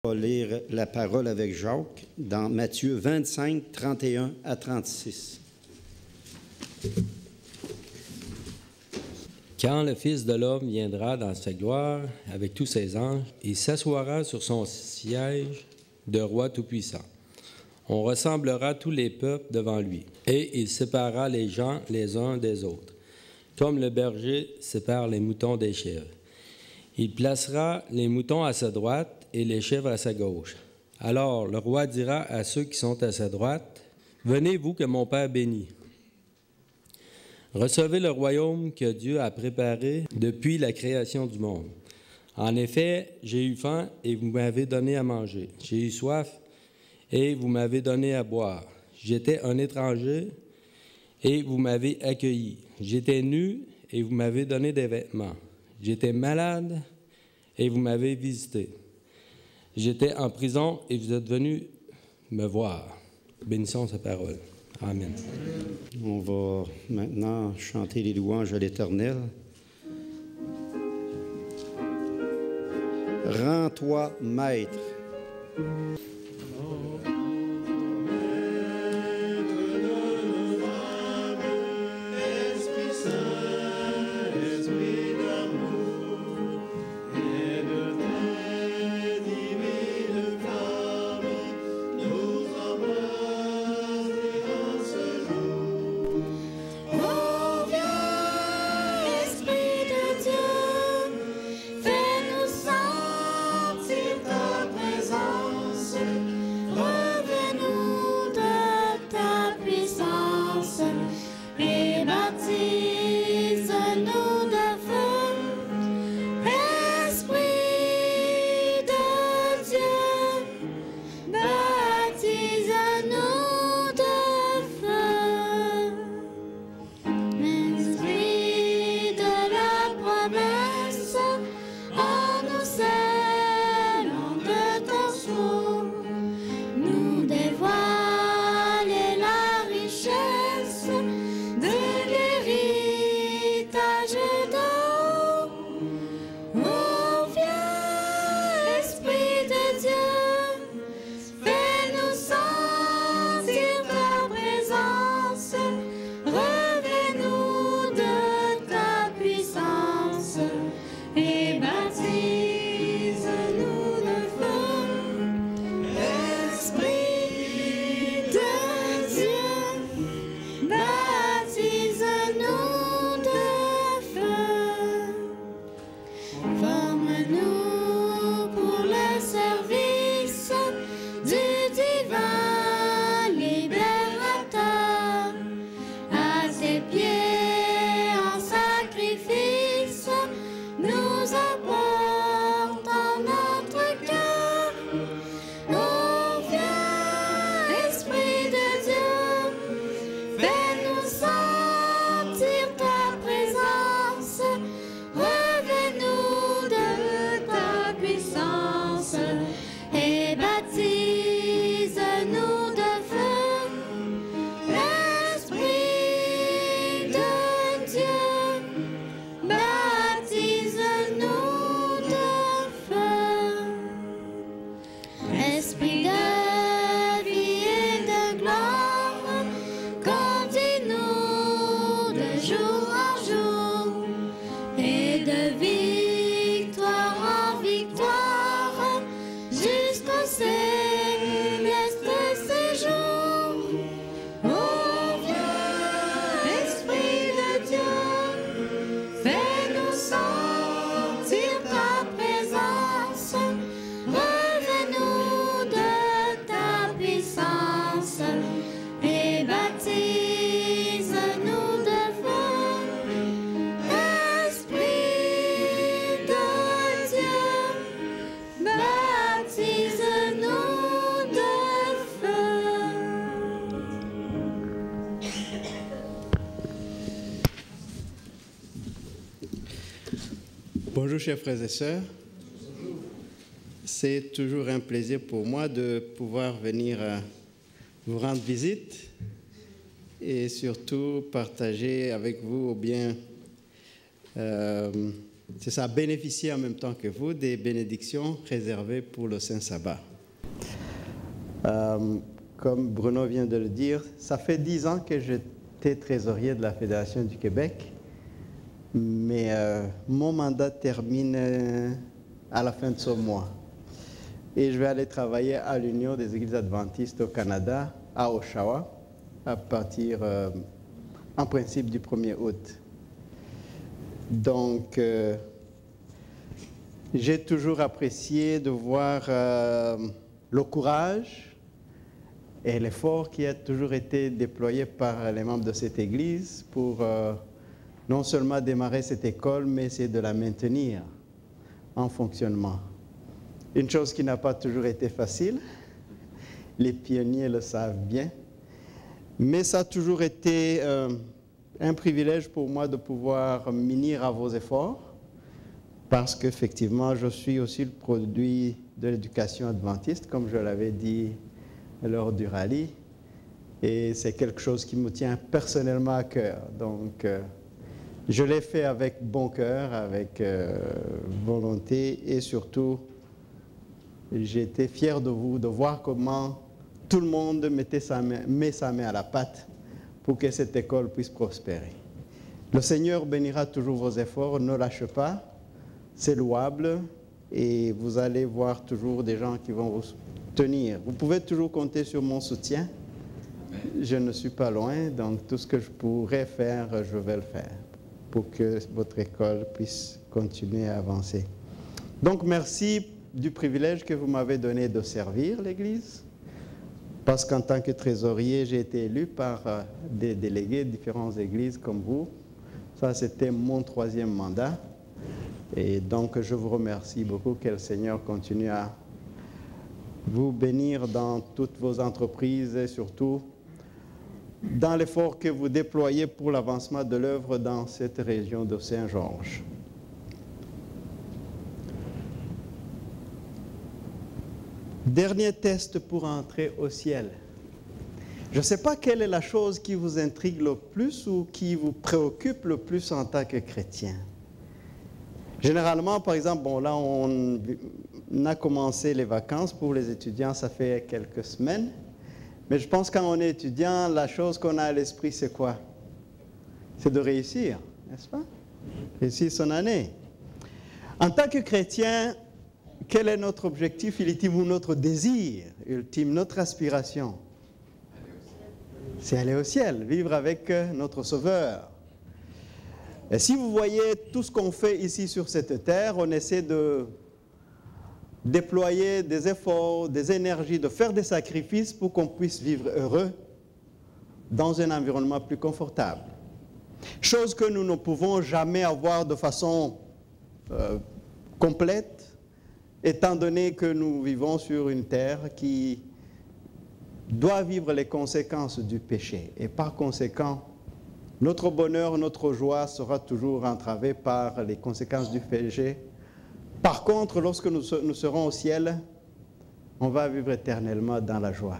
On va lire la parole avec Jacques dans Matthieu 25, 31 à 36. Quand le Fils de l'homme viendra dans sa gloire avec tous ses anges, il s'assoira sur son siège de roi tout-puissant. On rassemblera tous les peuples devant lui, et il séparera les gens les uns des autres, comme le berger sépare les moutons des chèvres. Il placera les moutons à sa droite et les chèvres à sa gauche. Alors le roi dira à ceux qui sont à sa droite, « Venez, vous que mon Père bénit. Recevez le royaume que Dieu a préparé depuis la création du monde. En effet, j'ai eu faim et vous m'avez donné à manger. J'ai eu soif et vous m'avez donné à boire. J'étais un étranger et vous m'avez accueilli. J'étais nu et vous m'avez donné des vêtements. J'étais malade et vous m'avez visité. J'étais en prison et vous êtes venus me voir. » Bénissons sa parole. Amen. On va maintenant chanter les louanges à l'Éternel. Rends-toi maître. Bonjour chers frères et sœurs, c'est toujours un plaisir pour moi de pouvoir venir vous rendre visite et surtout partager avec vous ou bien c'est ça, bénéficier en même temps que vous des bénédictions réservées pour le Saint Sabbat. Comme Bruno vient de le dire, ça fait 10 ans que j'étais trésorier de la Fédération du Québec, mais mon mandat termine à la fin de ce mois. Et je vais aller travailler à l'Union des Églises adventistes au Canada, à Oshawa, à partir, en principe, du 1er août. Donc, j'ai toujours apprécié de voir le courage et l'effort qui a toujours été déployé par les membres de cette Église pour non seulement démarrer cette école, mais c'est de la maintenir en fonctionnement. Une chose qui n'a pas toujours été facile, les pionniers le savent bien, mais ça a toujours été un privilège pour moi de pouvoir m'unir à vos efforts, parce qu'effectivement, je suis aussi le produit de l'éducation adventiste, comme je l'avais dit lors du rallye, et c'est quelque chose qui me tient personnellement à cœur. Donc, je l'ai fait avec bon cœur, avec volonté, et surtout, j'ai été fier de vous, de voir comment tout le monde met sa main à la pâte pour que cette école puisse prospérer. Le Seigneur bénira toujours vos efforts, ne lâchez pas, c'est louable, et vous allez voir toujours des gens qui vont vous tenir. Vous pouvez toujours compter sur mon soutien. Je ne suis pas loin, donc tout ce que je pourrais faire, je vais le faire pour que votre école puisse continuer à avancer. Donc, merci du privilège que vous m'avez donné de servir l'Église, parce qu'en tant que trésorier, j'ai été élu par des délégués de différentes églises comme vous. Ça, c'était mon 3e mandat. Et donc, je vous remercie beaucoup. Que le Seigneur continue à vous bénir dans toutes vos entreprises et surtout dans l'effort que vous déployez pour l'avancement de l'œuvre dans cette région de Saint-Georges. Dernier test pour entrer au ciel. Je ne sais pas quelle est la chose qui vous intrigue le plus ou qui vous préoccupe le plus en tant que chrétien. Généralement, par exemple, bon, là, on a commencé les vacances pour les étudiants, ça fait quelques semaines. Mais je pense que quand on est étudiant, la chose qu'on a à l'esprit, c'est quoi? C'est de réussir, n'est-ce pas? Réussir son année. En tant que chrétien, quel est notre objectif ultime ou notre désir ultime, notre aspiration? C'est aller au ciel, vivre avec notre Sauveur. Et si vous voyez tout ce qu'on fait ici sur cette terre, on essaie de déployer des efforts, des énergies, de faire des sacrifices pour qu'on puisse vivre heureux dans un environnement plus confortable. Chose que nous ne pouvons jamais avoir de façon complète, étant donné que nous vivons sur une terre qui doit vivre les conséquences du péché. Et par conséquent, notre bonheur, notre joie sera toujours entravée par les conséquences du péché. Par contre, lorsque nous serons au ciel, on va vivre éternellement dans la joie.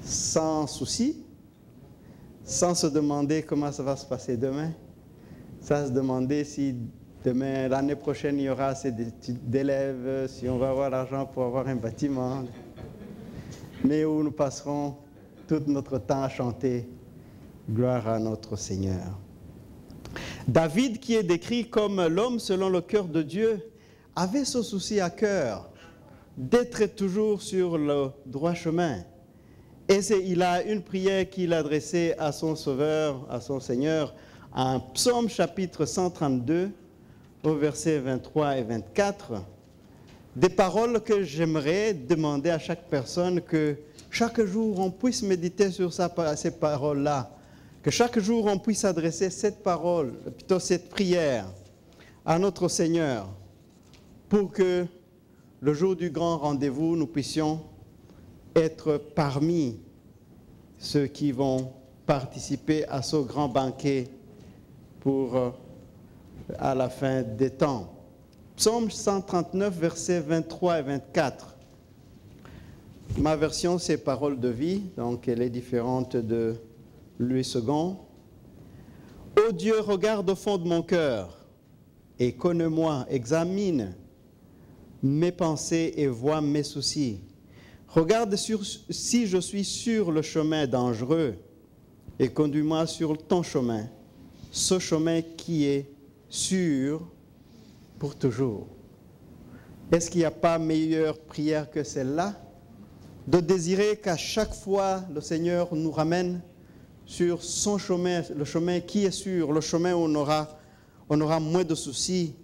Sans souci, sans se demander comment ça va se passer demain, sans se demander si demain, l'année prochaine, il y aura assez d'élèves, si on va avoir l'argent pour avoir un bâtiment, mais où nous passerons tout notre temps à chanter gloire à notre Seigneur. David, qui est décrit comme l'homme selon le cœur de Dieu, avait ce souci à cœur d'être toujours sur le droit chemin. Et il a une prière qu'il adressait à son Sauveur, à son Seigneur, en Psaume chapitre 132, au verset 23 et 24. Des paroles que j'aimerais demander à chaque personne que chaque jour on puisse méditer sur ces paroles-là, que chaque jour on puisse adresser cette parole, plutôt cette prière à notre Seigneur, pour que le jour du grand rendez-vous, nous puissions être parmi ceux qui vont participer à ce grand banquet pour à la fin des temps. Psaume 139, versets 23 et 24. Ma version, c'est Parole de vie, donc elle est différente de Louis II. Ô Dieu, regarde au fond de mon cœur et connais-moi, examine mes pensées et vois mes soucis. Regarde si je suis sur le chemin dangereux et conduis-moi sur ton chemin, ce chemin qui est sûr pour toujours. Est-ce qu'il n'y a pas meilleure prière que celle-là? De désirer qu'à chaque fois le Seigneur nous ramène sur son chemin, le chemin qui est sûr, le chemin où on aura moins de soucis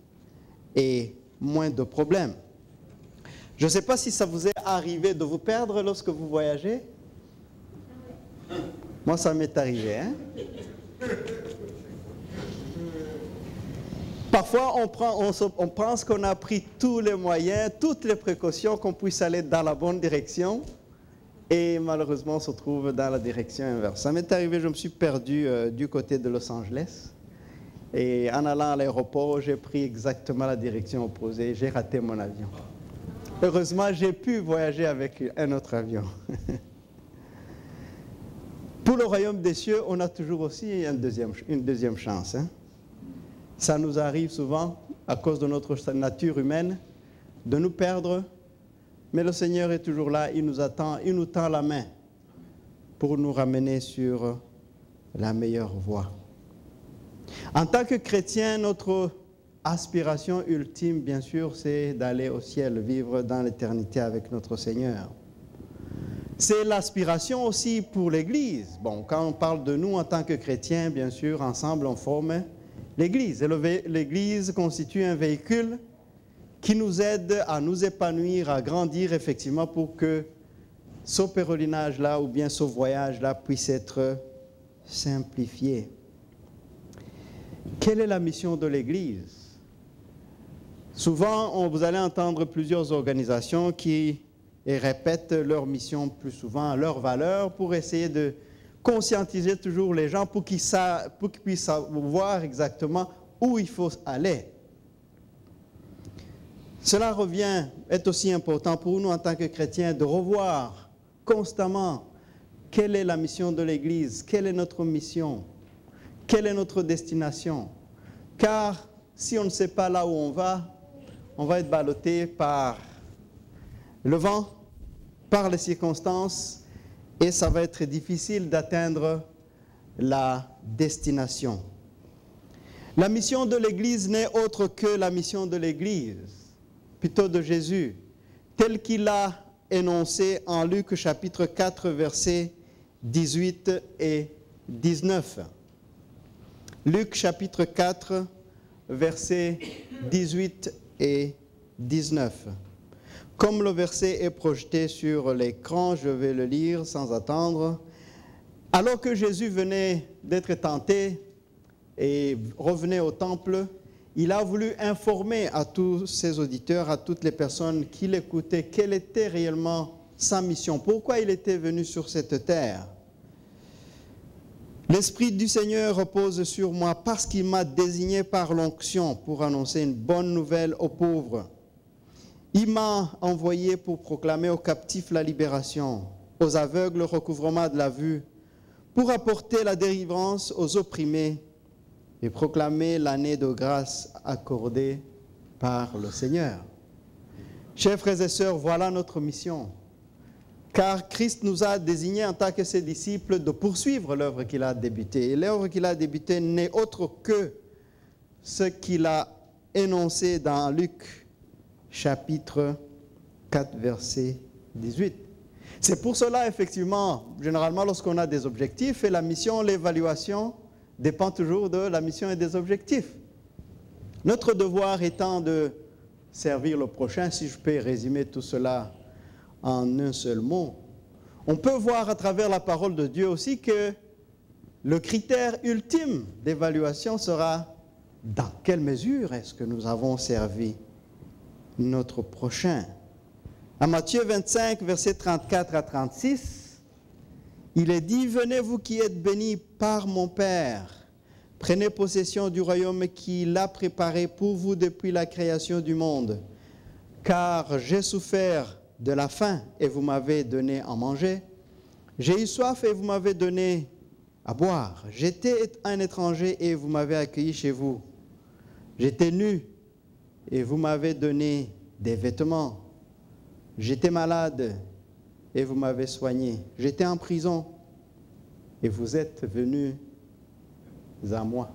et moins de problèmes. Je ne sais pas si ça vous est arrivé de vous perdre lorsque vous voyagez. Moi, ça m'est arrivé. Parfois, on pense qu'on a pris tous les moyens, toutes les précautions qu'on puisse aller dans la bonne direction. Et malheureusement, on se trouve dans la direction inverse. Ça m'est arrivé, je me suis perdu du côté de Los Angeles. Et en allant à l'aéroport, j'ai pris exactement la direction opposée. J'ai raté mon avion. Heureusement, j'ai pu voyager avec un autre avion. Pour le royaume des cieux, on a toujours aussi une deuxième chance. Ça nous arrive souvent, à cause de notre nature humaine, de nous perdre. Mais le Seigneur est toujours là, il nous attend, il nous tend la main pour nous ramener sur la meilleure voie. En tant que chrétien, notre aspiration ultime, bien sûr, c'est d'aller au ciel, vivre dans l'éternité avec notre Seigneur. C'est l'aspiration aussi pour l'Église. Bon, quand on parle de nous en tant que chrétiens, bien sûr, ensemble, on forme l'Église. Et l'Église constitue un véhicule qui nous aide à nous épanouir, à grandir, effectivement, pour que ce pèlerinage-là ou bien ce voyage-là puisse être simplifié. Quelle est la mission de l'Église? Souvent, vous allez entendre plusieurs organisations qui répètent leur mission plus souvent, leurs valeurs, pour essayer de conscientiser toujours les gens pour qu'ils puissent voir exactement où il faut aller. Cela est aussi important pour nous en tant que chrétiens de revoir constamment quelle est la mission de l'Église, quelle est notre mission, quelle est notre destination. Car si on ne sait pas là où on va être ballotté par le vent, par les circonstances, et ça va être difficile d'atteindre la destination. La mission de l'Église n'est autre que la mission de l'Église, plutôt de Jésus, tel qu'il a énoncé en Luc chapitre 4, versets 18 et 19. Luc chapitre 4, versets 18 et 19. Comme le verset est projeté sur l'écran, je vais le lire sans attendre. Alors que Jésus venait d'être tenté et revenait au temple, il a voulu informer à tous ses auditeurs, à toutes les personnes qui l'écoutaient, quelle était réellement sa mission, pourquoi il était venu sur cette terre. L'Esprit du Seigneur repose sur moi parce qu'il m'a désigné par l'onction pour annoncer une bonne nouvelle aux pauvres. Il m'a envoyé pour proclamer aux captifs la libération, aux aveugles le recouvrement de la vue, pour apporter la délivrance aux opprimés et proclamer l'année de grâce accordée par le Seigneur. Chers frères et sœurs, voilà notre mission. Car Christ nous a désignés en tant que ses disciples de poursuivre l'œuvre qu'il a débutée. Et l'œuvre qu'il a débutée n'est autre que ce qu'il a énoncé dans Luc chapitre 4, verset 18. C'est pour cela, effectivement, généralement, lorsqu'on a des objectifs, et la mission, l'évaluation dépend toujours de la mission et des objectifs. Notre devoir étant de servir le prochain, si je peux résumer tout cela en un seul mot, on peut voir à travers la parole de Dieu aussi que le critère ultime d'évaluation sera dans quelle mesure est-ce que nous avons servi notre prochain. À Matthieu 25, versets 34 à 36, il est dit « Venez vous qui êtes bénis par mon Père, prenez possession du royaume qu'il a préparé pour vous depuis la création du monde, car j'ai souffert de la faim et vous m'avez donné à manger, j'ai eu soif et vous m'avez donné à boire, j'étais un étranger et vous m'avez accueilli chez vous, J'étais nu et vous m'avez donné des vêtements. J'étais malade et vous m'avez soigné. J'étais en prison et vous êtes venus à moi.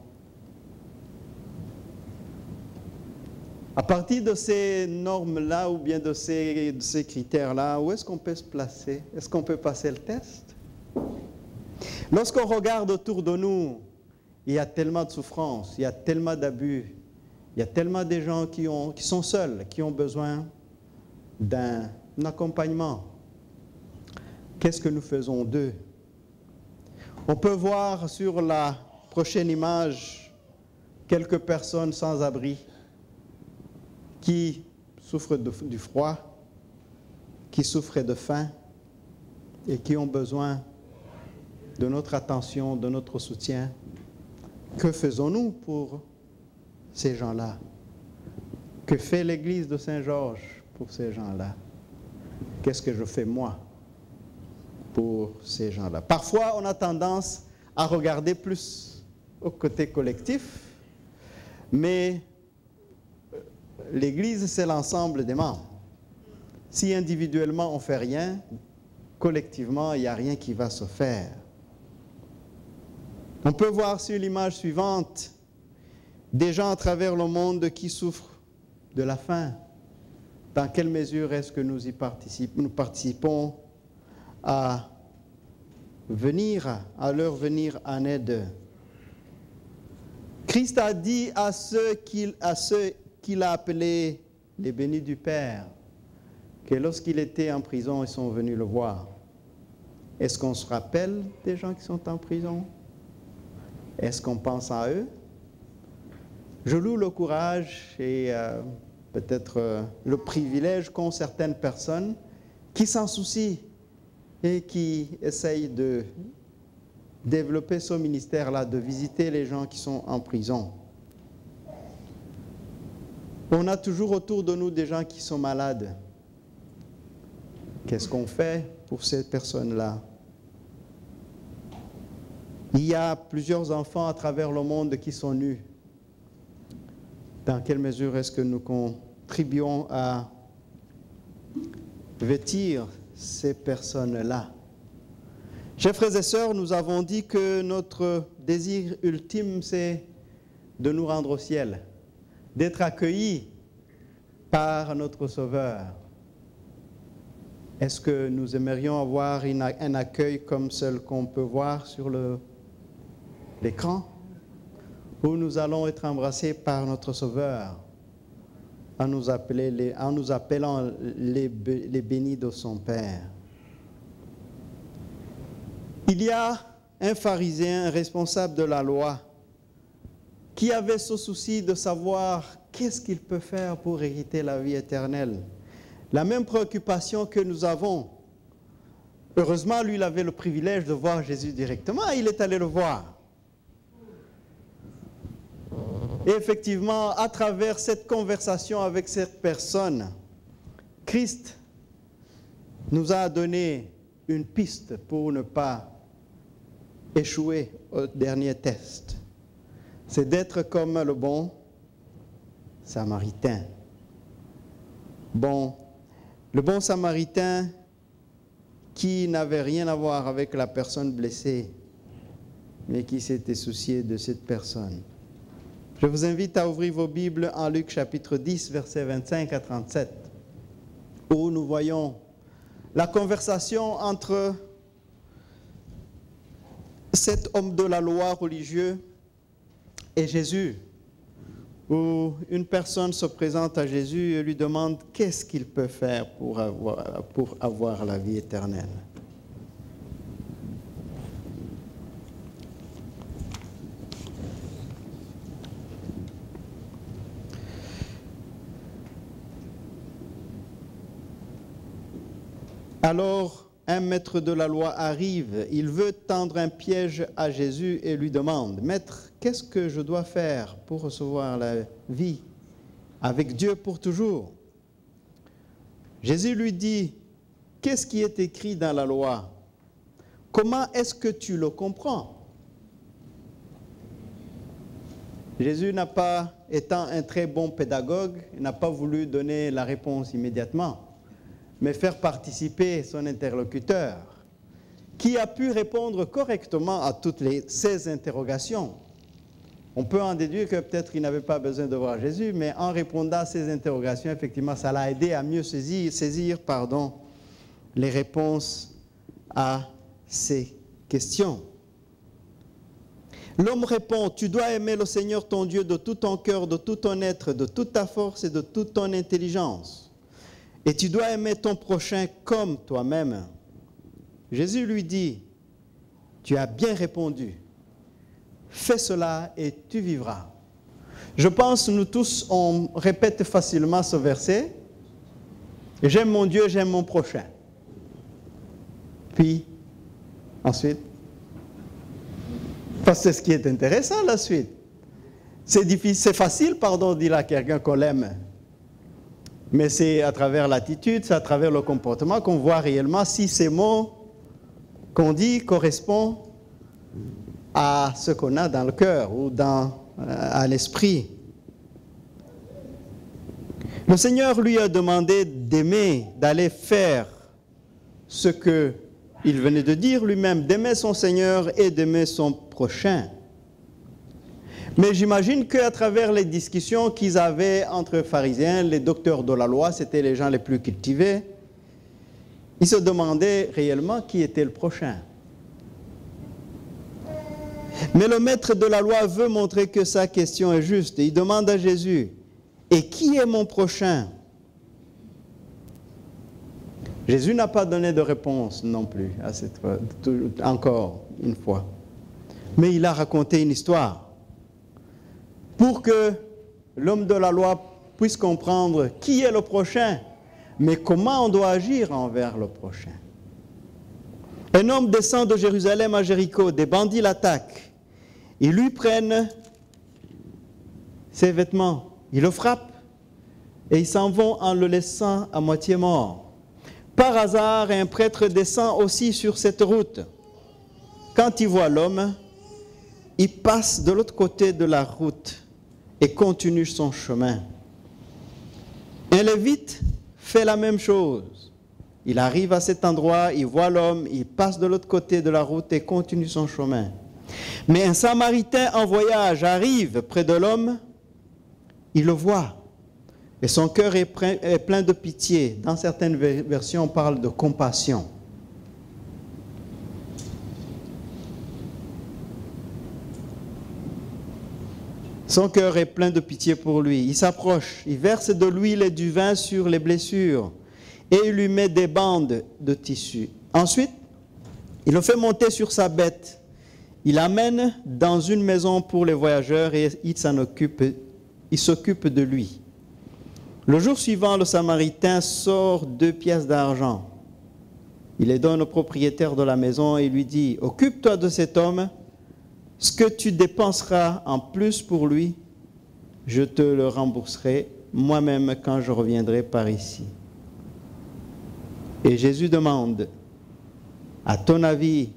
À partir de ces normes-là ou bien de ces critères-là, où est-ce qu'on peut se placer? Est-ce qu'on peut passer le test? Lorsqu'on regarde autour de nous, il y a tellement de souffrance, il y a tellement d'abus, il y a tellement de gens qui sont seuls, qui ont besoin d'un accompagnement. Qu'est-ce que nous faisons d'eux? On peut voir sur la prochaine image quelques personnes sans abri qui souffrent du froid, qui souffrent de faim et qui ont besoin de notre attention, de notre soutien. Que faisons-nous pour ces gens-là? Que fait l'Église de Saint-Georges pour ces gens-là? Qu'est-ce que je fais moi pour ces gens-là? Parfois, on a tendance à regarder plus au côté collectif, mais l'Église, c'est l'ensemble des membres. Si individuellement on ne fait rien, collectivement, il n'y a rien qui va se faire. On peut voir sur l'image suivante des gens à travers le monde qui souffrent de la faim. Dans quelle mesure est-ce que nous participons à leur venir en aide? Christ a dit à ceux qu'il a appelés les bénis du Père, que lorsqu'il était en prison, ils sont venus le voir. Est-ce qu'on se rappelle des gens qui sont en prison? Est-ce qu'on pense à eux? Je loue le courage et peut-être le privilège qu'ont certaines personnes qui s'en soucient et qui essayent de développer ce ministère-là, de visiter les gens qui sont en prison. On a toujours autour de nous des gens qui sont malades. Qu'est-ce qu'on fait pour ces personnes-là? Il y a plusieurs enfants à travers le monde qui sont nus. Dans quelle mesure est-ce que nous contribuons à vêtir ces personnes-là? Chers frères et sœurs, nous avons dit que notre désir ultime, c'est de nous rendre au ciel, d'être accueillis par notre Sauveur. Est-ce que nous aimerions avoir un accueil comme celui qu'on peut voir sur l'écran, où nous allons être embrassés par notre Sauveur, en nous appelant les bénis de son Père? Il y a un pharisien responsable de la loi qui avait ce souci de savoir qu'est-ce qu'il peut faire pour hériter la vie éternelle. La même préoccupation que nous avons. Heureusement, lui, il avait le privilège de voir Jésus directement. Il est allé le voir. Et effectivement, à travers cette conversation avec cette personne, Christ nous a donné une piste pour ne pas échouer au dernier test. C'est d'être comme le bon Samaritain. Le bon Samaritain qui n'avait rien à voir avec la personne blessée, mais qui s'était soucié de cette personne. Je vous invite à ouvrir vos Bibles en Luc chapitre 10, versets 25 à 37, où nous voyons la conversation entre cet homme de la loi religieux et Jésus, où une personne se présente à Jésus et lui demande qu'est-ce qu'il peut faire pour avoir la vie éternelle. Alors, un maître de la loi arrive, il veut tendre un piège à Jésus et lui demande, « Maître, qu'est-ce que je dois faire pour recevoir la vie avec Dieu pour toujours ?» Jésus lui dit, « Qu'est-ce qui est écrit dans la loi? Comment est-ce que tu le comprends ?» Jésus n'a pas, étant un très bon pédagogue, n'a pas voulu donner la réponse immédiatement, mais faire participer son interlocuteur, qui a pu répondre correctement à toutes ces interrogations. On peut en déduire que peut-être il n'avait pas besoin de voir Jésus, mais en répondant à ces interrogations, effectivement, ça l'a aidé à mieux saisir les réponses à ces questions. L'homme répond, tu dois aimer le Seigneur ton Dieu de tout ton cœur, de tout ton être, de toute ta force et de toute ton intelligence. Et tu dois aimer ton prochain comme toi-même. Jésus lui dit, tu as bien répondu. Fais cela et tu vivras. Je pense nous tous, on répète facilement ce verset. J'aime mon Dieu, j'aime mon prochain. Puis, ensuite, parce que c'est ce qui est intéressant, la suite. C'est facile, de dire à quelqu'un qu'on l'aime. Mais c'est à travers l'attitude, c'est à travers le comportement qu'on voit réellement si ces mots qu'on dit correspondent à ce qu'on a dans le cœur ou à l'esprit. Le Seigneur lui a demandé d'aimer, d'aller faire ce qu'il venait de dire lui-même, d'aimer son Seigneur et d'aimer son prochain. Mais j'imagine qu'à travers les discussions qu'ils avaient entre pharisiens, les docteurs de la loi, c'était les gens les plus cultivés, ils se demandaient réellement qui était le prochain. Mais le maître de la loi veut montrer que sa question est juste. Il demande à Jésus, et qui est mon prochain? Jésus n'a pas donné de réponse non plus, encore une fois. Mais il a raconté une histoire pour que l'homme de la loi puisse comprendre qui est le prochain, mais comment on doit agir envers le prochain. Un homme descend de Jérusalem à Jéricho, des bandits l'attaquent. Ils lui prennent ses vêtements, ils le frappent et ils s'en vont en le laissant à moitié mort. Par hasard, un prêtre descend aussi sur cette route. Quand il voit l'homme, il passe de l'autre côté de la route et continue son chemin. Un lévite fait la même chose. Il arrive à cet endroit, il voit l'homme, il passe de l'autre côté de la route et continue son chemin. Mais un Samaritain en voyage arrive près de l'homme, il le voit, et son cœur est plein de pitié. Dans certaines versions, on parle de compassion. Son cœur est plein de pitié pour lui. Il s'approche, il verse de l'huile et du vin sur les blessures et il lui met des bandes de tissu. Ensuite, il le fait monter sur sa bête. Il l'amène dans une maison pour les voyageurs et il s'occupe de lui. Le jour suivant, le Samaritain sort 2 pièces d'argent. Il les donne au propriétaire de la maison et lui dit, « Occupe-toi de cet homme. Ce que tu dépenseras en plus pour lui, je te le rembourserai moi-même quand je reviendrai par ici. » Et Jésus demande, « À ton avis,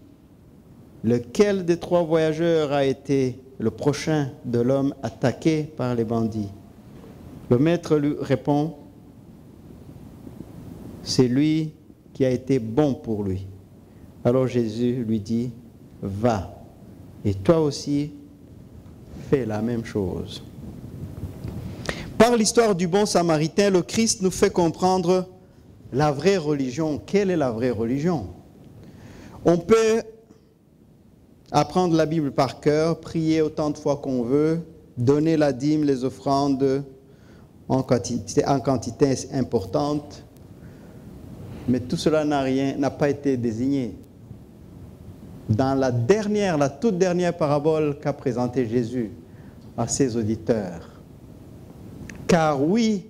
lequel des 3 voyageurs a été le prochain de l'homme attaqué par les bandits ?» Le maître lui répond, « C'est lui qui a été bon pour lui. » Alors Jésus lui dit, « Va. Et toi aussi, fais la même chose. » Par l'histoire du bon Samaritain, le Christ nous fait comprendre la vraie religion. Quelle est la vraie religion? On peut apprendre la Bible par cœur, prier autant de fois qu'on veut, donner la dîme, les offrandes en quantité importante, mais tout cela n'a pas été désigné. Dans la toute dernière parabole qu'a présentée Jésus à ses auditeurs. Car oui,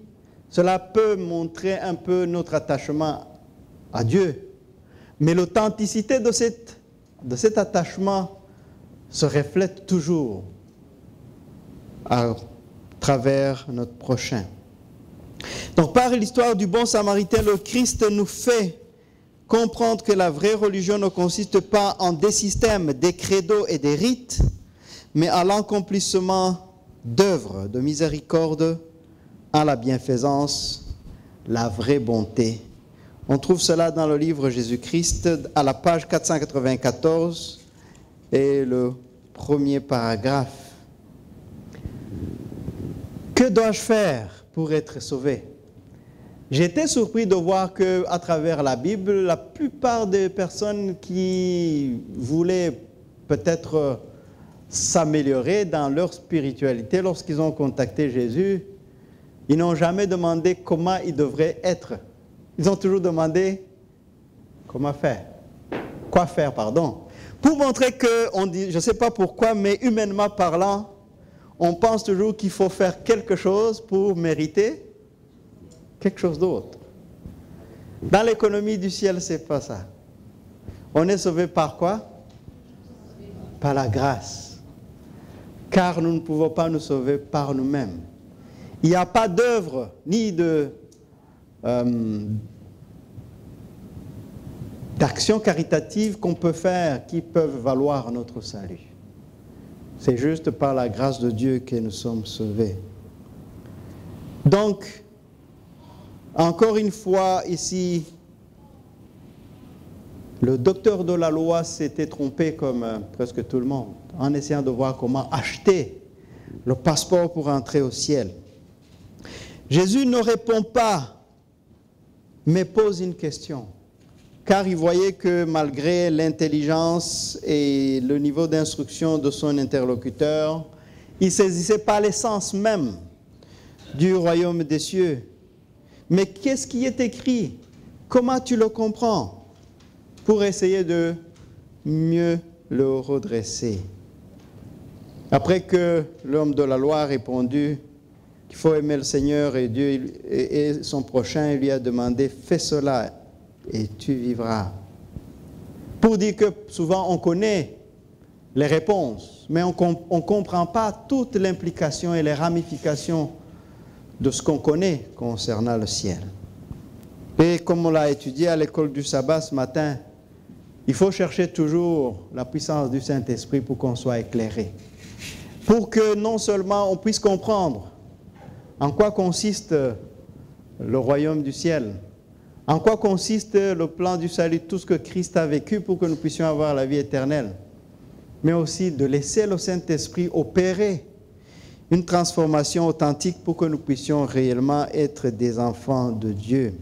cela peut montrer un peu notre attachement à Dieu, mais l'authenticité de cet attachement se reflète toujours à travers notre prochain. Donc par l'histoire du bon Samaritain, le Christ nous fait comprendre que la vraie religion ne consiste pas en des systèmes, des credos et des rites, mais à l'accomplissement d'œuvre de miséricorde en la bienfaisance, la vraie bonté. On trouve cela dans le livre Jésus-Christ à la page 494 et le premier paragraphe. Que dois-je faire pour être sauvé? J'étais surpris de voir qu'à travers la Bible, la plupart des personnes qui voulaient peut-être s'améliorer dans leur spiritualité, lorsqu'ils ont contacté Jésus, ils n'ont jamais demandé comment ils devraient être. Ils ont toujours demandé comment faire. Quoi faire, pardon. Pour montrer que, on dit, je ne sais pas pourquoi, mais humainement parlant, on pense toujours qu'il faut faire quelque chose pour mériter quelque chose d'autre. Dans l'économie du ciel, ce n'est pas ça. On est sauvé par quoi? Par la grâce. Car nous ne pouvons pas nous sauver par nous-mêmes. Il n'y a pas d'œuvre, ni d'action caritative qu'on peut faire qui peuvent valoir notre salut. C'est juste par la grâce de Dieu que nous sommes sauvés. Donc, encore une fois, ici, le docteur de la loi s'était trompé comme presque tout le monde, en essayant de voir comment acheter le passeport pour entrer au ciel. Jésus ne répond pas, mais pose une question. Car il voyait que malgré l'intelligence et le niveau d'instruction de son interlocuteur, il ne saisissait pas l'essence même du royaume des cieux. Mais qu'est-ce qui est écrit? Comment tu le comprends? Pour essayer de mieux le redresser. Après que l'homme de la loi a répondu qu'il faut aimer le Seigneur et Dieu et son prochain, il lui a demandé, fais cela et tu vivras. Pour dire que souvent on connaît les réponses, mais on ne comprend pas toute l'implication et les ramifications de ce qu'on connaît concernant le ciel. Et comme on l'a étudié à l'école du sabbat ce matin, il faut chercher toujours la puissance du Saint-Esprit pour qu'on soit éclairé. Pour que non seulement on puisse comprendre en quoi consiste le royaume du ciel, en quoi consiste le plan du salut, tout ce que Christ a vécu pour que nous puissions avoir la vie éternelle, mais aussi de laisser le Saint-Esprit opérer une transformation authentique pour que nous puissions réellement être des enfants de Dieu.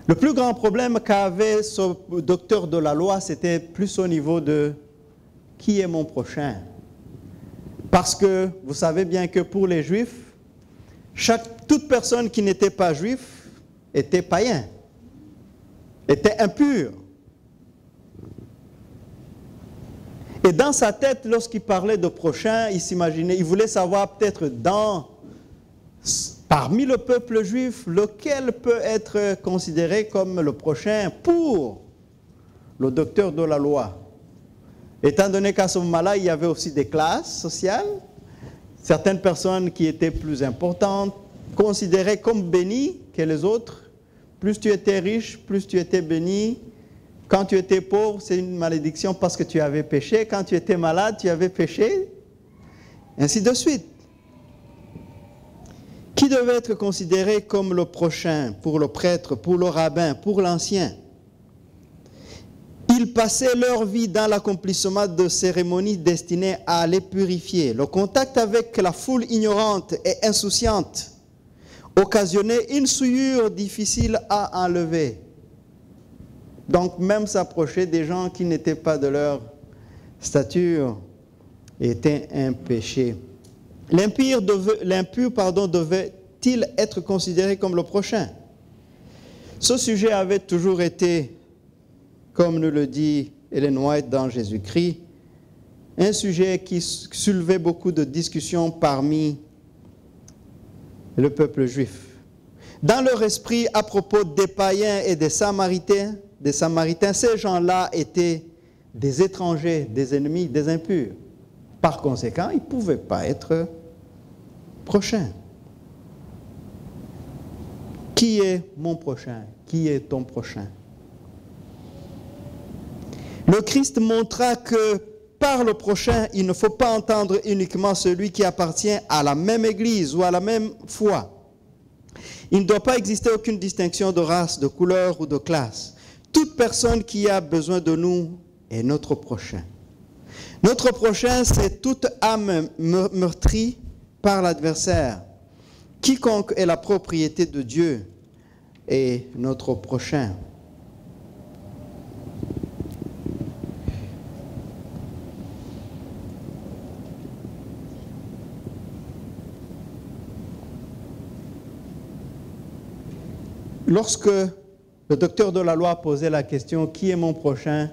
Le plus grand problème qu'avait ce docteur de la loi, c'était plus au niveau de qui est mon prochain. Parce que vous savez bien que pour les Juifs, toute personne qui n'était pas juif était païen, était impur. Et dans sa tête, lorsqu'il parlait de prochain, il s'imaginait, il voulait savoir peut-être parmi le peuple juif, lequel peut être considéré comme le prochain pour le docteur de la loi. Étant donné qu'à ce moment-là, il y avait aussi des classes sociales, certaines personnes qui étaient plus importantes, considérées comme bénies que les autres. Plus tu étais riche, plus tu étais béni. Quand tu étais pauvre, c'est une malédiction parce que tu avais péché. Quand tu étais malade, tu avais péché. Ainsi de suite. Qui devait être considéré comme le prochain pour le prêtre, pour le rabbin, pour l'ancien? Ils passaient leur vie dans l'accomplissement de cérémonies destinées à les purifier. Le contact avec la foule ignorante et insouciante occasionnait une souillure difficile à enlever. Donc même s'approcher des gens qui n'étaient pas de leur stature était un péché. L'impur devait-il être considéré comme le prochain? Ce sujet avait toujours été, comme nous le dit Ellen White dans Jésus-Christ, un sujet qui soulevait beaucoup de discussions parmi le peuple juif. Dans leur esprit, à propos des païens et des Samaritains, ces gens-là étaient des étrangers, des ennemis, des impurs. Par conséquent, ils ne pouvaient pas être prochains. Qui est mon prochain? Qui est ton prochain? Le Christ montra que par le prochain, il ne faut pas entendre uniquement celui qui appartient à la même église ou à la même foi. Il ne doit pas exister aucune distinction de race, de couleur ou de classe. Toute personne qui a besoin de nous est notre prochain. Notre prochain, c'est toute âme meurtrie par l'adversaire. Quiconque est la propriété de Dieu est notre prochain. Lorsque le docteur de la loi posait la question « Qui est mon prochain ?»,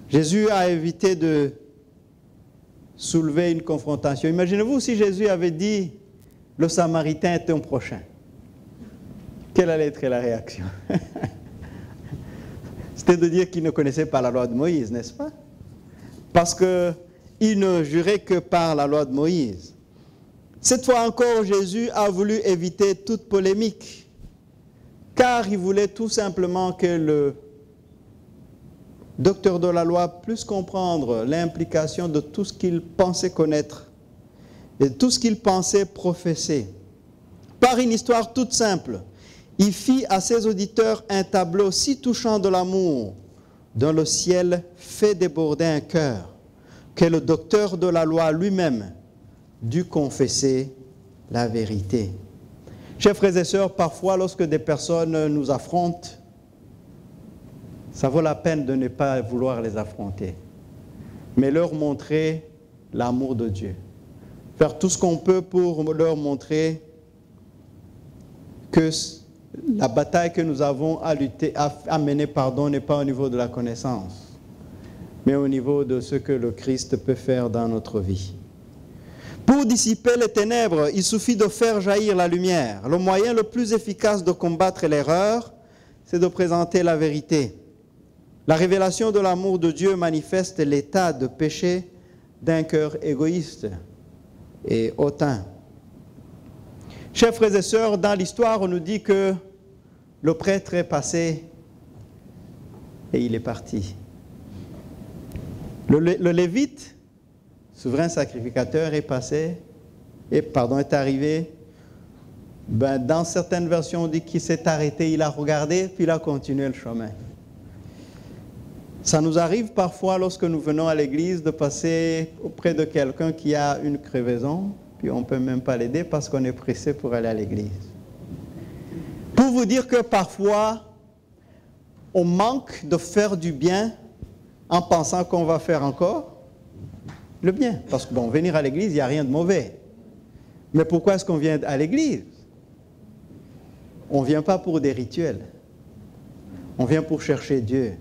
Jésus a évité de soulever une confrontation. Imaginez-vous si Jésus avait dit « Le Samaritain est ton prochain ». Quelle allait être la réaction? C'était de dire qu'il ne connaissait pas la loi de Moïse, n'est-ce pas? Parce qu'il ne jurait que par la loi de Moïse. Cette fois encore, Jésus a voulu éviter toute polémique, car il voulait tout simplement que le docteur de la loi puisse comprendre l'implication de tout ce qu'il pensait connaître et tout ce qu'il pensait professer. Par une histoire toute simple, il fit à ses auditeurs un tableau si touchant de l'amour dont le ciel fait déborder un cœur, que le docteur de la loi lui-même dut confesser la vérité. Chers frères et sœurs, parfois lorsque des personnes nous affrontent, ça vaut la peine de ne pas vouloir les affronter, mais leur montrer l'amour de Dieu. Faire tout ce qu'on peut pour leur montrer que la bataille que nous avons à mener, n'est pas au niveau de la connaissance, mais au niveau de ce que le Christ peut faire dans notre vie. Pour dissiper les ténèbres, il suffit de faire jaillir la lumière. Le moyen le plus efficace de combattre l'erreur, c'est de présenter la vérité. La révélation de l'amour de Dieu manifeste l'état de péché d'un cœur égoïste et hautain. Chers frères et sœurs, dans l'histoire, on nous dit que le prêtre est passé et il est parti. Le Lévite, souverain sacrificateur, est arrivé. Dans certaines versions, on dit qu'il s'est arrêté, il a regardé, puis il a continué le chemin. Ça nous arrive parfois, lorsque nous venons à l'église, de passer auprès de quelqu'un qui a une crevaison, puis on ne peut même pas l'aider parce qu'on est pressé pour aller à l'église. Pour vous dire que parfois, on manque de faire du bien en pensant qu'on va faire encore le bien. Parce que venir à l'église, il n'y a rien de mauvais. Mais pourquoi est-ce qu'on vient à l'église? On ne vient pas pour des rituels. On vient pour chercher Dieu.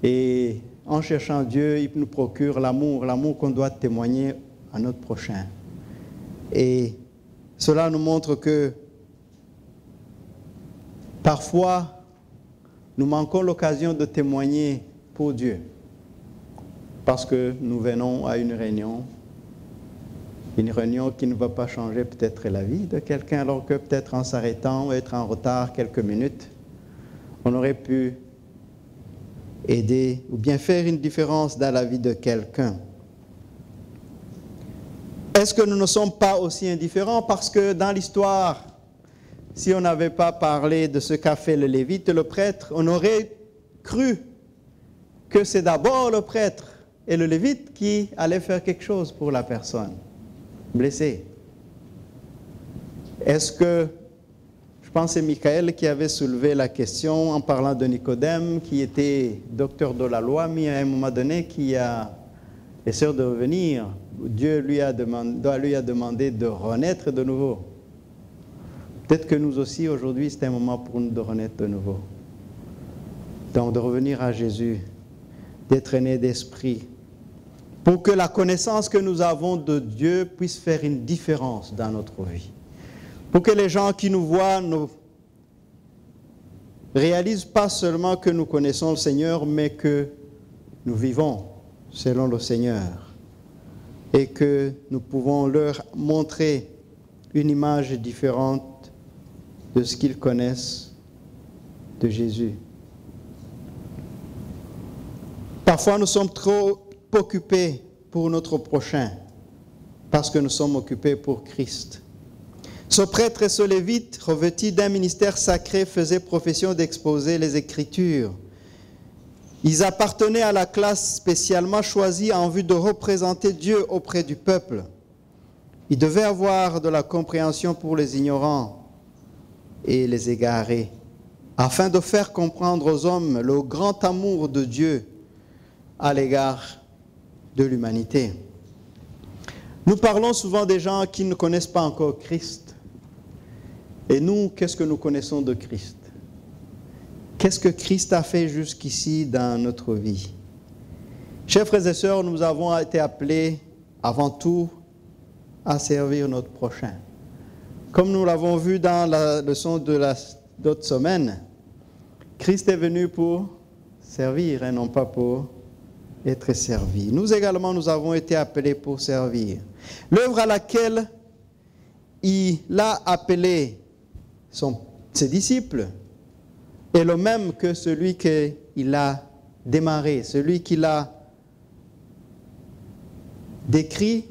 Et en cherchant Dieu, il nous procure l'amour qu'on doit témoigner à notre prochain. Et cela nous montre que parfois, nous manquons l'occasion de témoigner pour Dieu. Parce que nous venons à une réunion qui ne va pas changer peut-être la vie de quelqu'un, alors que peut-être en s'arrêtant ou être en retard quelques minutes, on aurait pu aider ou bien faire une différence dans la vie de quelqu'un. Est-ce que nous ne sommes pas aussi indifférents? Parce que dans l'histoire, si on n'avait pas parlé de ce qu'a fait le Lévite, le prêtre, on aurait cru que c'est d'abord le prêtre et le Lévite qui allait faire quelque chose pour la personne blessée. Est-ce que, je pense que c'est Michael qui avait soulevé la question en parlant de Nicodème, qui était docteur de la loi, mais à un moment donné, qui a essayé de revenir. Dieu lui a demandé de renaître de nouveau. Peut-être que nous aussi, aujourd'hui, c'est un moment pour nous de renaître de nouveau. Donc, de revenir à Jésus, d'être né d'esprit, pour que la connaissance que nous avons de Dieu puisse faire une différence dans notre vie. Pour que les gens qui nous voient ne réalisent pas seulement que nous connaissons le Seigneur, mais que nous vivons selon le Seigneur. Et que nous pouvons leur montrer une image différente de ce qu'ils connaissent de Jésus. Parfois, nous sommes trop occupés pour notre prochain, parce que nous sommes occupés pour Christ. Ce prêtre et ce lévite, revêtis d'un ministère sacré, faisaient profession d'exposer les Écritures. Ils appartenaient à la classe spécialement choisie en vue de représenter Dieu auprès du peuple. Ils devaient avoir de la compréhension pour les ignorants et les égarés, afin de faire comprendre aux hommes le grand amour de Dieu à l'égard de l'humanité. Nous parlons souvent des gens qui ne connaissent pas encore Christ. Et nous, qu'est-ce que nous connaissons de Christ? Qu'est-ce que Christ a fait jusqu'ici dans notre vie? Chers frères et sœurs, nous avons été appelés avant tout à servir notre prochain. Comme nous l'avons vu dans la leçon d'autre semaine, Christ est venu pour servir et non pas pour être servi. Nous également, nous avons été appelés pour servir. L'œuvre à laquelle il a appelé ses disciples est le même que celui qu'il a démarré, celui qu'il a décrite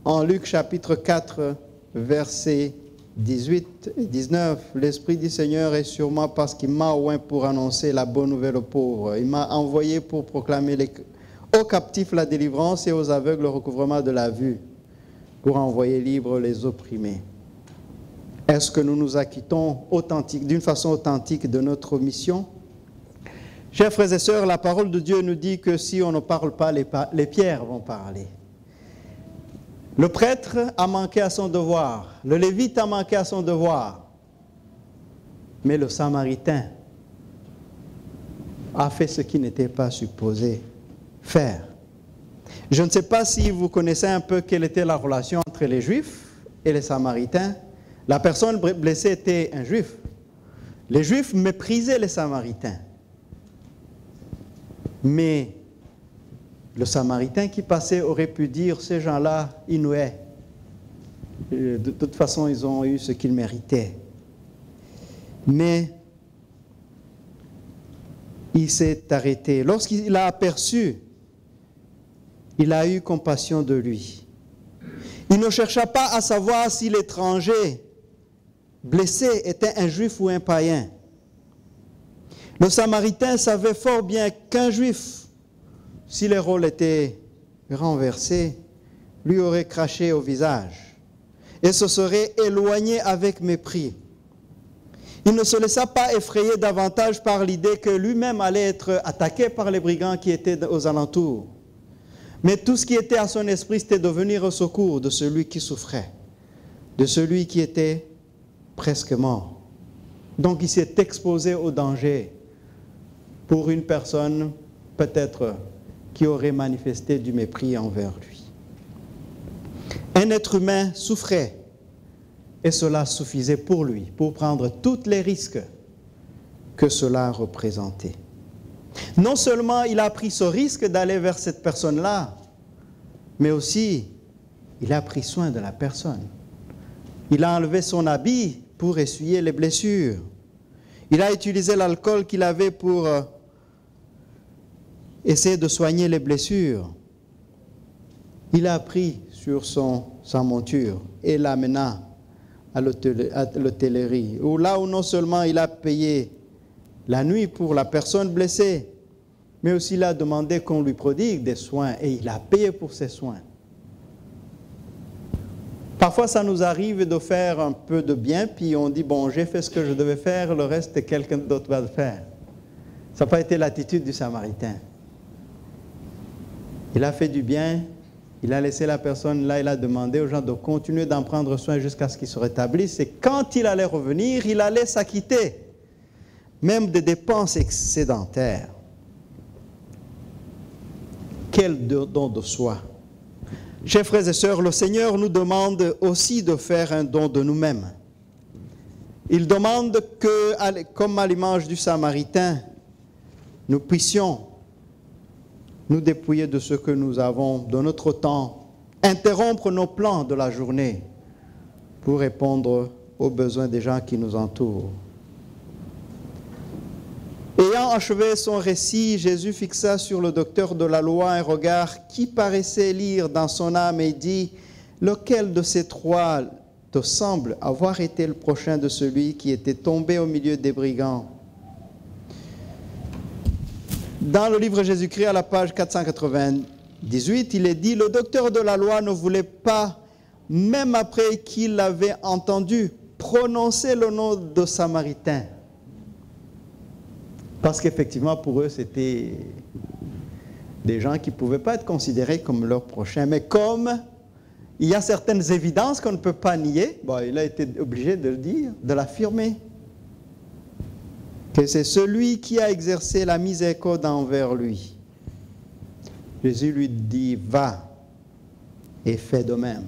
en Luc chapitre 4, versets 18 et 19. L'Esprit du Seigneur est sur moi parce qu'il m'a oint pour annoncer la bonne nouvelle aux pauvres. Il m'a envoyé pour proclamer aux captifs la délivrance et aux aveugles le recouvrement de la vue, pour envoyer libres les opprimés. Est-ce que nous nous acquittons d'une façon authentique de notre mission? Chers frères et sœurs, la parole de Dieu nous dit que si on ne parle pas, les pierres vont parler. Le prêtre a manqué à son devoir, le lévite a manqué à son devoir, mais le samaritain a fait ce qu'il n'était pas supposé faire. Je ne sais pas si vous connaissez un peu quelle était la relation entre les Juifs et les Samaritains. La personne blessée était un Juif. Les Juifs méprisaient les Samaritains. Mais le Samaritain qui passait aurait pu dire, ces gens-là, ils nous haïssent. De toute façon, ils ont eu ce qu'ils méritaient. Mais il s'est arrêté. Lorsqu'il l'a aperçu, il a eu compassion de lui. Il ne chercha pas à savoir si l'étranger blessé était un juif ou un païen. Le Samaritain savait fort bien qu'un juif, si les rôles étaient renversés, lui aurait craché au visage et se serait éloigné avec mépris. Il ne se laissa pas effrayer davantage par l'idée que lui-même allait être attaqué par les brigands qui étaient aux alentours. Mais tout ce qui était à son esprit, c'était de venir au secours de celui qui souffrait, de celui qui était presque mort. Donc il s'est exposé au danger pour une personne peut-être qui aurait manifesté du mépris envers lui. Un être humain souffrait et cela suffisait pour lui, pour prendre tous les risques que cela représentait. Non seulement il a pris ce risque d'aller vers cette personne-là, mais aussi il a pris soin de la personne. Il a enlevé son habit pour essuyer les blessures. Il a utilisé l'alcool qu'il avait pour essayer de soigner les blessures. Il a pris sur sa monture et l'amena à l'hôtellerie, là où non seulement il a payé la nuit pour la personne blessée, mais aussi il a demandé qu'on lui prodigue des soins et il a payé pour ces soins. Parfois, ça nous arrive de faire un peu de bien, puis on dit, bon, j'ai fait ce que je devais faire, le reste, quelqu'un d'autre va le faire. Ça n'a pas été l'attitude du Samaritain. Il a fait du bien, il a laissé la personne là, il a demandé aux gens de continuer d'en prendre soin jusqu'à ce qu'il se rétablisse. Et quand il allait revenir, il allait s'acquitter, même des dépenses excédentaires. Quel don de soi! Chers frères et sœurs, le Seigneur nous demande aussi de faire un don de nous-mêmes. Il demande que, comme à l'image du Samaritain, nous puissions nous dépouiller de ce que nous avons, de notre temps, interrompre nos plans de la journée pour répondre aux besoins des gens qui nous entourent. Ayant achevé son récit, Jésus fixa sur le docteur de la loi un regard qui paraissait lire dans son âme et dit, « Lequel de ces trois te semble avoir été le prochain de celui qui était tombé au milieu des brigands ?» Dans le livre Jésus-Christ, à la page 498, il est dit, « Le docteur de la loi ne voulait pas, même après qu'il avait entendu, prononcer le nom de Samaritain. » Parce qu'effectivement, pour eux, c'était des gens qui ne pouvaient pas être considérés comme leurs prochains. Mais comme il y a certaines évidences qu'on ne peut pas nier, il a été obligé de le dire, de l'affirmer. Que c'est celui qui a exercé la miséricorde envers lui. Jésus lui dit, va et fais de même.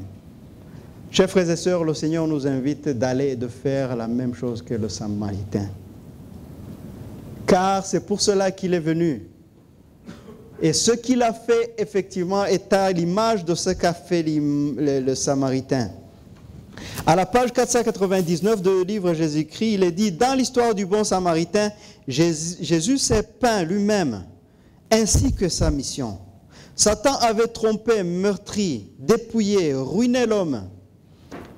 Chers frères et sœurs, le Seigneur nous invite d'aller et de faire la même chose que le Samaritain. Car c'est pour cela qu'il est venu. Et ce qu'il a fait, effectivement, est à l'image de ce qu'a fait le Samaritain. À la page 499 du livre Jésus-Christ, il est dit, dans l'histoire du bon Samaritain, Jésus s'est peint lui-même, ainsi que sa mission. Satan avait trompé, meurtri, dépouillé, ruiné l'homme,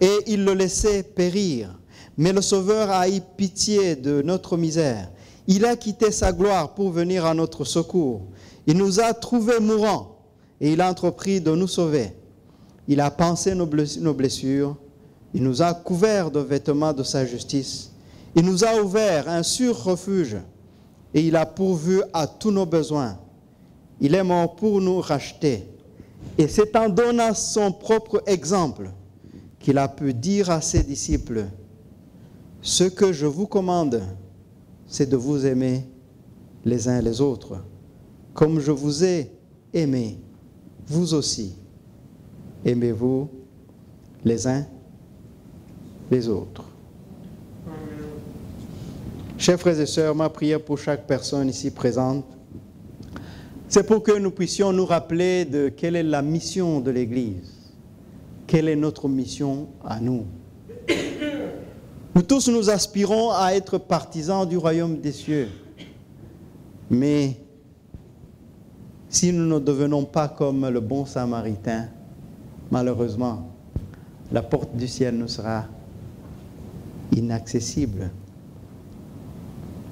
et il le laissait périr. Mais le Sauveur a eu pitié de notre misère. Il a quitté sa gloire pour venir à notre secours. Il nous a trouvés mourants et il a entrepris de nous sauver. Il a pansé nos blessures. Il nous a couverts de vêtements de sa justice. Il nous a ouvert un sûr refuge et il a pourvu à tous nos besoins. Il est mort pour nous racheter. Et c'est en donnant son propre exemple qu'il a pu dire à ses disciples, « Ce que je vous commande, c'est de vous aimer les uns les autres. Comme je vous ai aimé, vous aussi, aimez-vous les uns les autres. » Chers frères et sœurs, ma prière pour chaque personne ici présente, c'est pour que nous puissions nous rappeler de quelle est la mission de l'Église. Quelle est notre mission à nous? Nous tous, nous aspirons à être partisans du royaume des cieux. Mais si nous ne devenons pas comme le bon Samaritain, malheureusement, la porte du ciel nous sera inaccessible.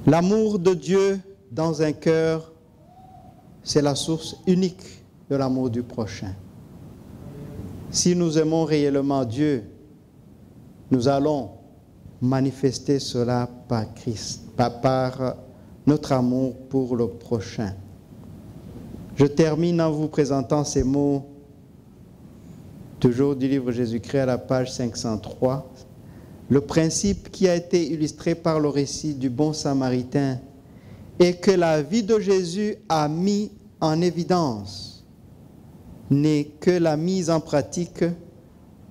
L'amour de Dieu dans un cœur, c'est la source unique de l'amour du prochain. Si nous aimons réellement Dieu, nous allons manifester cela par Christ, par notre amour pour le prochain. Je termine en vous présentant ces mots, toujours du livre Jésus-Christ à la page 503. Le principe qui a été illustré par le récit du bon Samaritain et que la vie de Jésus a mis en évidence n'est que la mise en pratique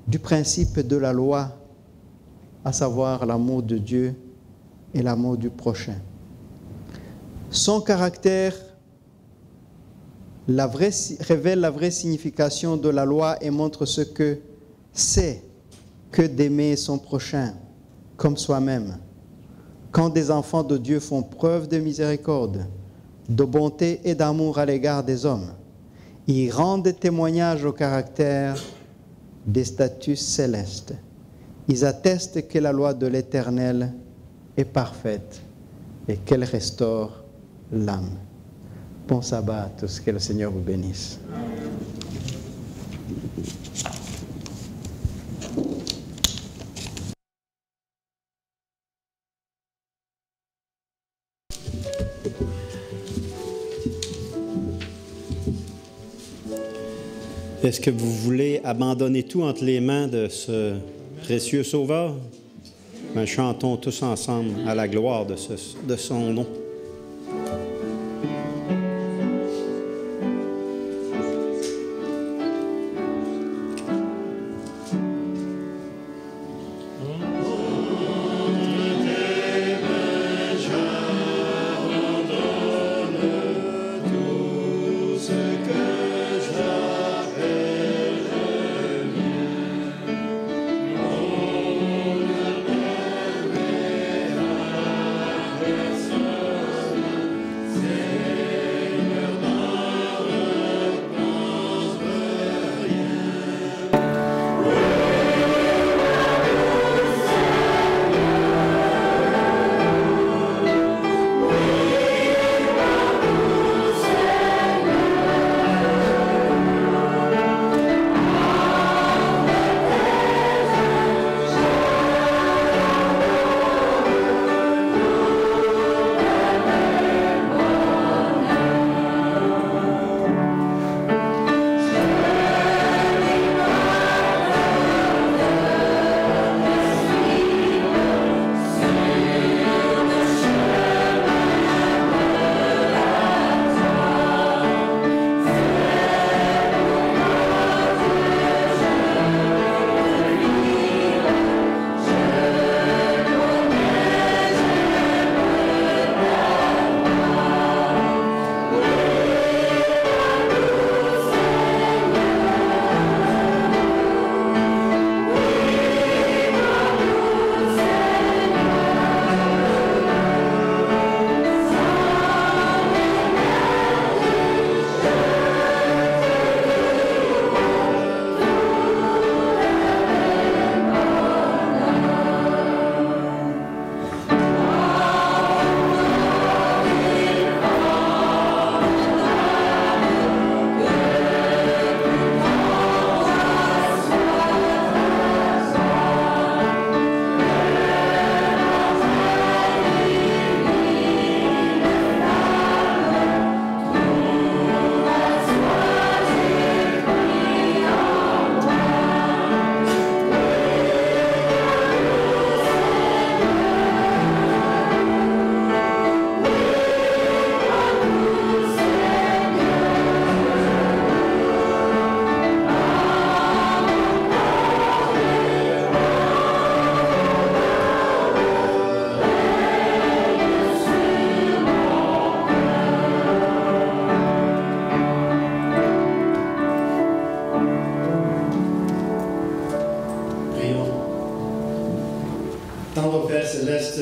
du principe de la loi, à savoir l'amour de Dieu et l'amour du prochain. Son caractère révèle la vraie signification de la loi et montre ce que c'est que d'aimer son prochain comme soi-même. Quand des enfants de Dieu font preuve de miséricorde, de bonté et d'amour à l'égard des hommes, ils rendent témoignage au caractère des statuts célestes. Ils attestent que la loi de l'Éternel est parfaite et qu'elle restaure l'âme. Bon sabbat à tous, que le Seigneur vous bénisse. Est-ce que vous voulez abandonner tout entre les mains de ce précieux Sauveur? Ben, chantons tous ensemble à la gloire de son nom.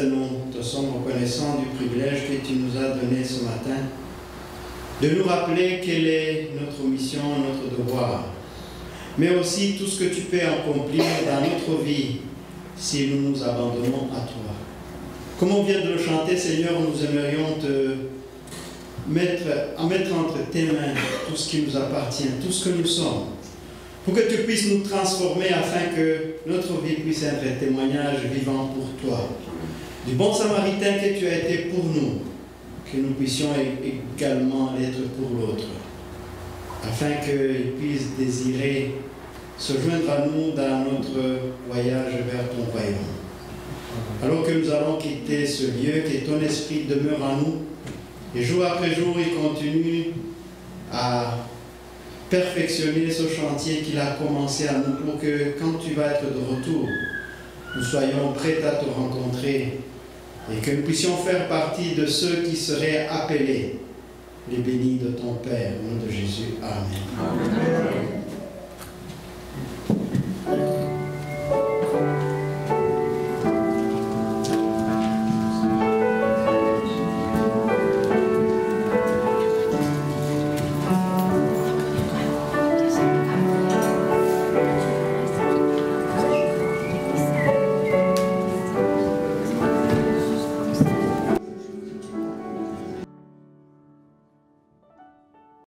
nous te sommes reconnaissants du privilège que tu nous as donné ce matin, de nous rappeler quelle est notre mission, notre devoir, mais aussi tout ce que tu peux accomplir dans notre vie si nous nous abandonnons à toi. Comme on vient de le chanter, Seigneur, nous aimerions te mettre entre tes mains tout ce qui nous appartient, tout ce que nous sommes, pour que tu puisses nous transformer afin que notre vie puisse être un témoignage vivant pour toi. Du bon samaritain que tu as été pour nous, que nous puissions également l'être pour l'autre, afin qu'il puisse désirer se joindre à nous dans notre voyage vers ton royaume. Alors que nous allons quitter ce lieu, que ton esprit demeure en nous, et jour après jour, il continue à perfectionner ce chantier qu'il a commencé à nous, pour que quand tu vas être de retour, nous soyons prêts à te rencontrer et que nous puissions faire partie de ceux qui seraient appelés les bénis de ton Père. Au nom de Jésus. Amen. Amen.